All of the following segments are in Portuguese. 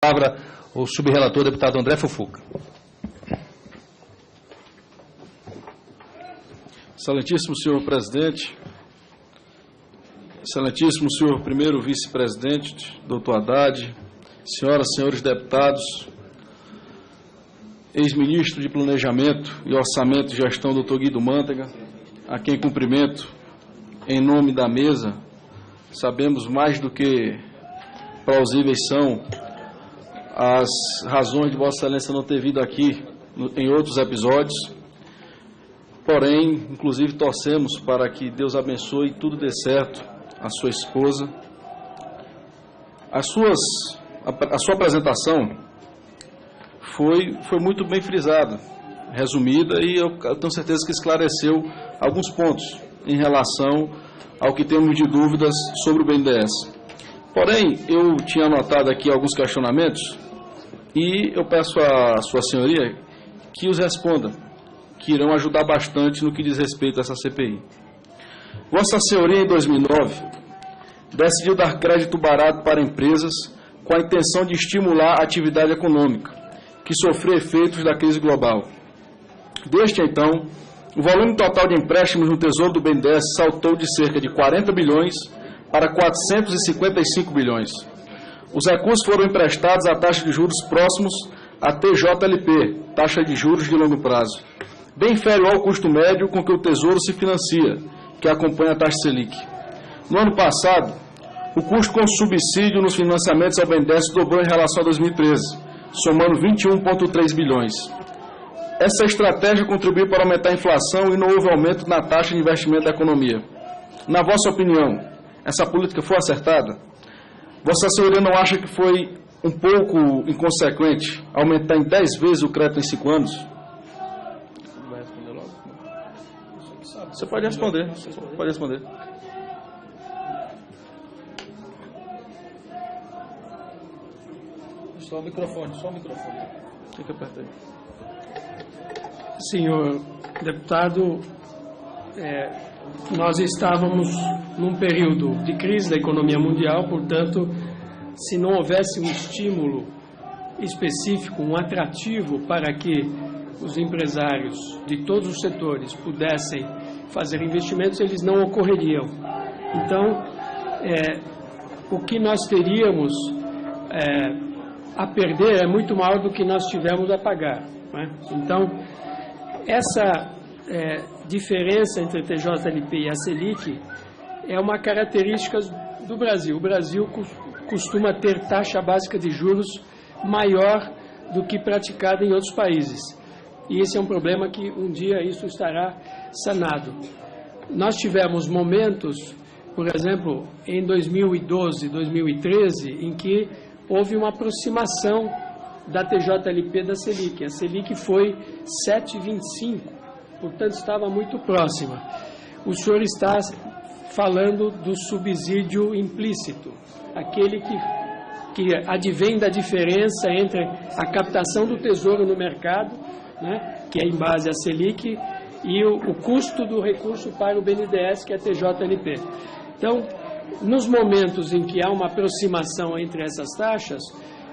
palavra o subrelator, deputado André Fufuca. Excelentíssimo senhor presidente, excelentíssimo senhor primeiro vice-presidente, doutor Haddad, senhoras e senhores deputados, ex-ministro de Planejamento e Orçamento e Gestão, doutor Guido Mantega, a quem cumprimento em nome da mesa. Sabemos mais do que plausíveis são as razões de Vossa Excelência não ter vindo aqui em outros episódios, porém, inclusive, torcemos para que Deus abençoe e tudo dê certo a sua esposa. A sua apresentação foi muito bem frisada, resumida, e eu tenho certeza que esclareceu alguns pontos em relação ao que temos de dúvidas sobre o BNDES. Porém, eu tinha anotado aqui alguns questionamentos e eu peço à sua senhoria que os responda, que irão ajudar bastante no que diz respeito a essa CPI. Vossa Senhoria, em 2009, decidiu dar crédito barato para empresas com a intenção de estimular a atividade econômica, que sofreu efeitos da crise global. Desde então, o volume total de empréstimos no Tesouro do BNDES saltou de cerca de 40 bilhões para 455 bilhões. Os recursos foram emprestados a taxa de juros próximos à TJLP, taxa de juros de longo prazo, bem inferior ao custo médio com que o Tesouro se financia, que acompanha a taxa Selic. No ano passado, o custo com subsídio nos financiamentos ao BNDES dobrou em relação a 2013, somando 21,3 bilhões. Essa estratégia contribuiu para aumentar a inflação e não houve aumento na taxa de investimento da economia. Na vossa opinião, essa política foi acertada? Vossa Senhoria não acha que foi um pouco inconsequente aumentar em 10 vezes o crédito em 5 anos? Vai responder logo? Você pode responder. Pode responder. Só o microfone. Tem que apertar aí. Senhor deputado, nós estávamos num período de crise da economia mundial, portanto, se não houvesse um estímulo específico, um atrativo para que os empresários de todos os setores pudessem fazer investimentos, eles não ocorreriam. Então, o que nós teríamos a perder é muito maior do que nós tivemos a pagar, né? Então, essa diferença entre a TJLP e a Selic é uma característica do Brasil. O Brasil costuma ter taxa básica de juros maior do que praticada em outros países. E esse é um problema que um dia isso estará sanado. Nós tivemos momentos, por exemplo, em 2012, 2013, em que houve uma aproximação da TJLP da Selic. A Selic foi 7,25, portanto estava muito próxima. O senhor está falando do subsídio implícito, aquele que advém da diferença entre a captação do Tesouro no mercado, né, que é em base à Selic, e o custo do recurso para o BNDES, que é a TJLP. Então, nos momentos em que há uma aproximação entre essas taxas,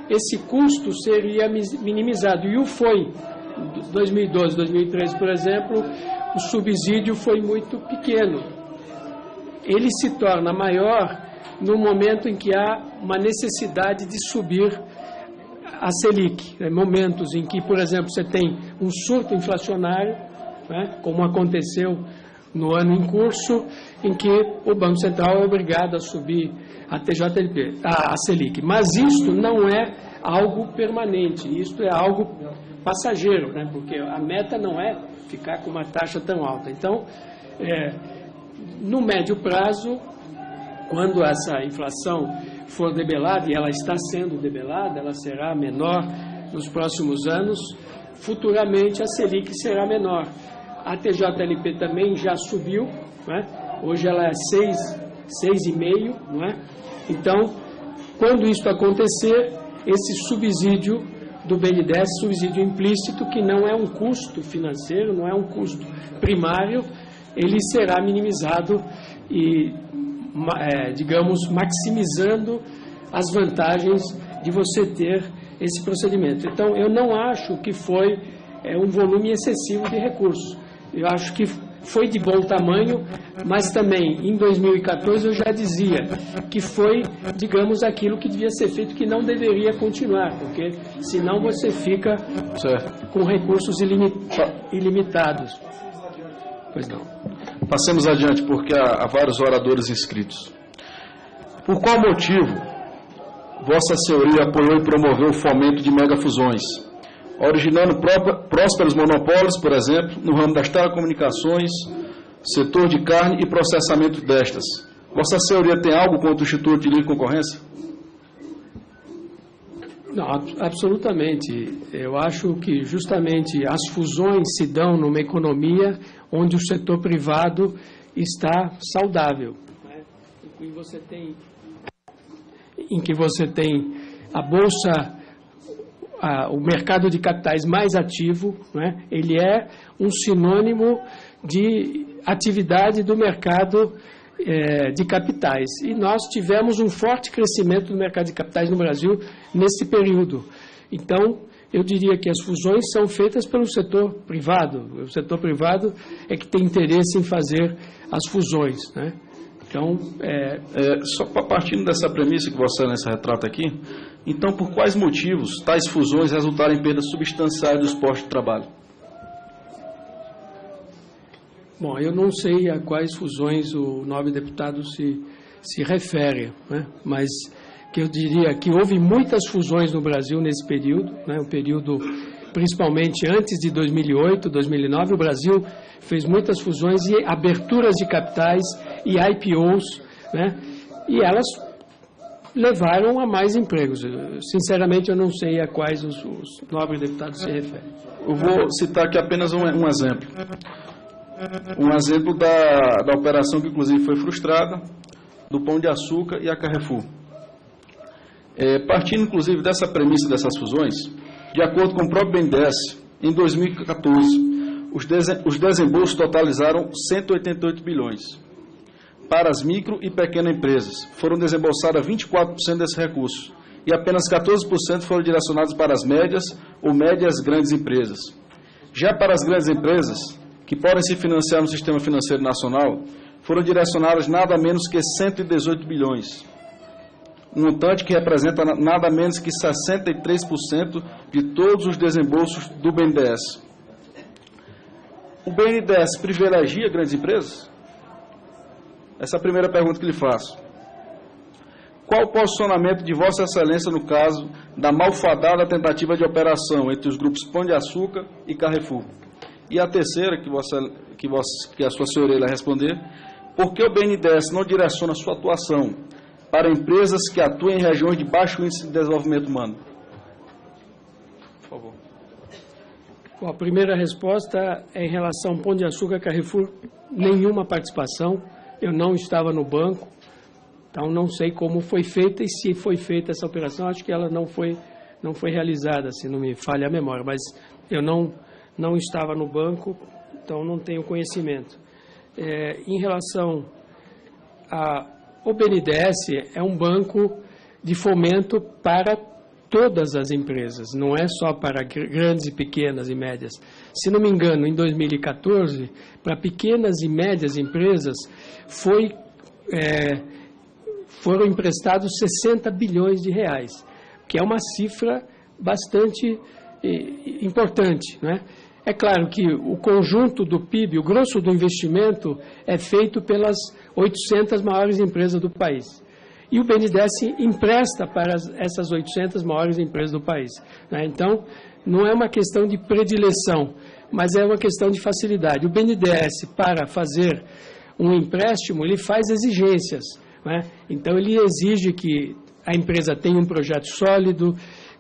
esse custo seria minimizado, e o foi. Em 2012, 2013, por exemplo, o subsídio foi muito pequeno. Ele se torna maior no momento em que há uma necessidade de subir a Selic. Momentos em que, por exemplo, você tem um surto inflacionário, né, como aconteceu no ano em curso, em que o Banco Central é obrigado a subir a TJLP, a Selic. Mas isto não é algo permanente, isto é algo passageiro, né? Porque a meta não é ficar com uma taxa tão alta. Então, no médio prazo, quando essa inflação for debelada, e ela está sendo debelada, ela será menor nos próximos anos, futuramente a Selic será menor. A TJLP também já subiu, né? Hoje ela é 6,5, não é? Então, quando isso acontecer, esse subsídio do BNDES, subsídio implícito, que não é um custo financeiro, não é um custo primário, ele será minimizado e, digamos, maximizando as vantagens de você ter esse procedimento. Então, eu não acho que foi um volume excessivo de recursos. Eu acho que foi de bom tamanho, mas também, em 2014, eu já dizia que foi, digamos, aquilo que devia ser feito, que não deveria continuar, porque senão você fica com recursos ilimitados. Pois não. Passemos adiante, porque há vários oradores inscritos. Por qual motivo Vossa Senhoria apoiou e promoveu o fomento de megafusões, originando prósperos monopólios, por exemplo, no ramo das telecomunicações, setor de carne e processamento destas? Vossa Senhoria tem algo contra o Instituto de Livre Concorrência? Não, absolutamente. Eu acho que justamente as fusões se dão numa economia onde o setor privado está saudável, né? Em que você tem a bolsa, o mercado de capitais mais ativo, né? Ele é um sinônimo de atividade do mercado de capitais. E nós tivemos um forte crescimento do mercado de capitais no Brasil nesse período. Então, eu diria que as fusões são feitas pelo setor privado. O setor privado é que tem interesse em fazer as fusões, né? Então, só partindo dessa premissa que Vossa Excelência retrata aqui, então, por quais motivos tais fusões resultaram em perdas substanciais dos postos de trabalho? Bom, eu não sei a quais fusões o nobre deputado se refere, né? Mas que eu diria que houve muitas fusões no Brasil nesse período, né? Um período principalmente antes de 2008, 2009, o Brasil fez muitas fusões e aberturas de capitais e IPOs, né? E elas levaram a mais empregos. Sinceramente, eu não sei a quais os nobres deputados se referem. Eu vou citar aqui apenas um exemplo. Um exemplo da operação que, inclusive, foi frustrada, do Pão de Açúcar e a Carrefour. Partindo, inclusive, dessa premissa dessas fusões, de acordo com o próprio BNDES, em 2014, os desembolsos totalizaram 188 bilhões. Para as micro e pequenas empresas, foram desembolsadas 24% desses recursos, e apenas 14% foram direcionados para as médias ou médias grandes empresas. Já para as grandes empresas, que podem se financiar no sistema financeiro nacional, foram direcionadas nada menos que 118 bilhões, um montante que representa nada menos que 63% de todos os desembolsos do BNDES. O BNDES privilegia grandes empresas? Essa é a primeira pergunta que lhe faço. Qual o posicionamento de Vossa Excelência no caso da malfadada tentativa de operação entre os grupos Pão de Açúcar e Carrefour? E a terceira, que a sua senhoria irá responder, por que o BNDES não direciona sua atuação para empresas que atuam em regiões de baixo índice de desenvolvimento humano? Por favor. Bom, a primeira resposta é em relação ao Pão de Açúcar Carrefour, nenhuma participação. Eu não estava no banco, então não sei como foi feita e se foi feita essa operação. Acho que ela não foi realizada, se não me falha a memória, mas eu não estava no banco, então não tenho conhecimento. Em relação ao BNDES, é um banco de fomento para todas as empresas, não é só para grandes e pequenas e médias. Se não me engano, em 2014, para pequenas e médias empresas, foram emprestados 60 bilhões de reais, que é uma cifra bastante importante, né? É claro que o conjunto do PIB, o grosso do investimento, é feito pelas 800 maiores empresas do país. E o BNDES empresta para essas 800 maiores empresas do país, né? Então, não é uma questão de predileção, mas é uma questão de facilidade. O BNDES, para fazer um empréstimo, ele faz exigências, né? Então, ele exige que a empresa tenha um projeto sólido,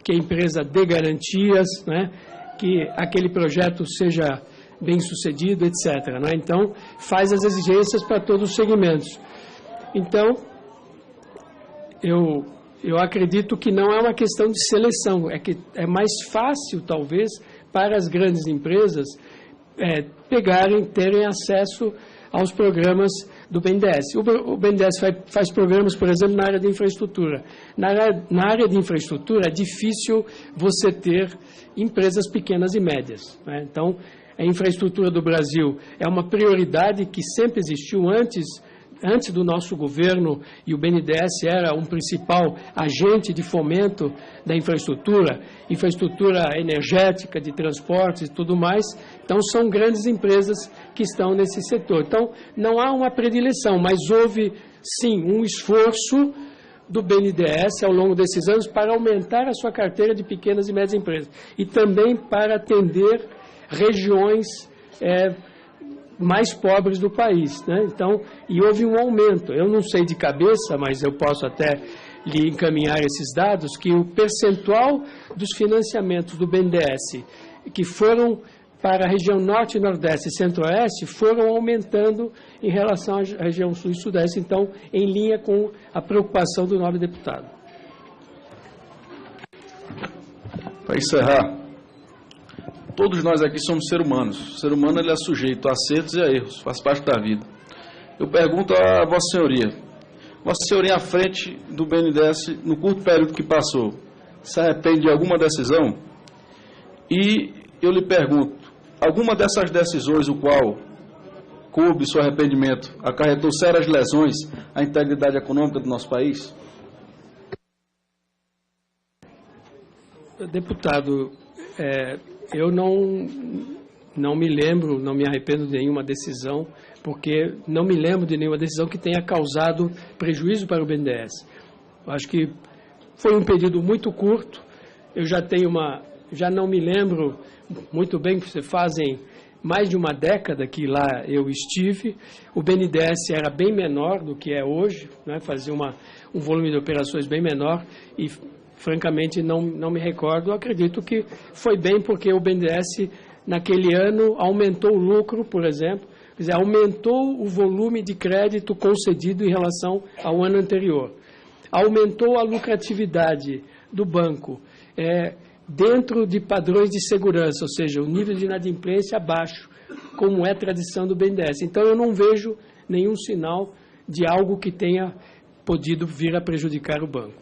que a empresa dê garantias, né? Que aquele projeto seja bem sucedido, etc., né? Então, faz as exigências para todos os segmentos. Então, eu acredito que não é uma questão de seleção, é que é mais fácil, talvez, para as grandes empresas terem acesso aos programas do BNDES. O BNDES faz programas, por exemplo, na área de infraestrutura. Na área de infraestrutura é difícil você ter empresas pequenas e médias, né? Então, a infraestrutura do Brasil é uma prioridade que sempre existiu antes do nosso governo, e o BNDES era um principal agente de fomento da infraestrutura energética, de transportes e tudo mais. Então, são grandes empresas que estão nesse setor. Então, não há uma predileção, mas houve, sim, um esforço do BNDES ao longo desses anos para aumentar a sua carteira de pequenas e médias empresas e também para atender regiões mais pobres do país, né? Então, e houve um aumento. Eu não sei de cabeça, mas eu posso até lhe encaminhar esses dados, que o percentual dos financiamentos do BNDES que foram para a região norte, nordeste e centro-oeste foram aumentando em relação à região sul e sudeste, então, em linha com a preocupação do nobre deputado. Para encerrar, todos nós aqui somos seres humanos. O ser humano ele é sujeito a acertos e a erros, faz parte da vida. Eu pergunto a Vossa Senhoria à frente do BNDES, no curto período que passou, se arrepende de alguma decisão? E eu lhe pergunto, alguma dessas decisões, o qual coube seu arrependimento, acarretou sérias lesões à integridade econômica do nosso país? Deputado, eu não me lembro, não me arrependo de nenhuma decisão, porque não me lembro de nenhuma decisão que tenha causado prejuízo para o BNDES. Acho que foi um período muito curto, eu já não me lembro muito bem, que fazem mais de uma década que lá eu estive. O BNDES era bem menor do que é hoje, né, fazia um volume de operações bem menor e, francamente, não me recordo. Eu acredito que foi bem porque o BNDES, naquele ano, aumentou o lucro, por exemplo, quer dizer, aumentou o volume de crédito concedido em relação ao ano anterior. Aumentou a lucratividade do banco dentro de padrões de segurança, ou seja, o nível de inadimplência abaixo, como é tradição do BNDES. Então, eu não vejo nenhum sinal de algo que tenha podido vir a prejudicar o banco.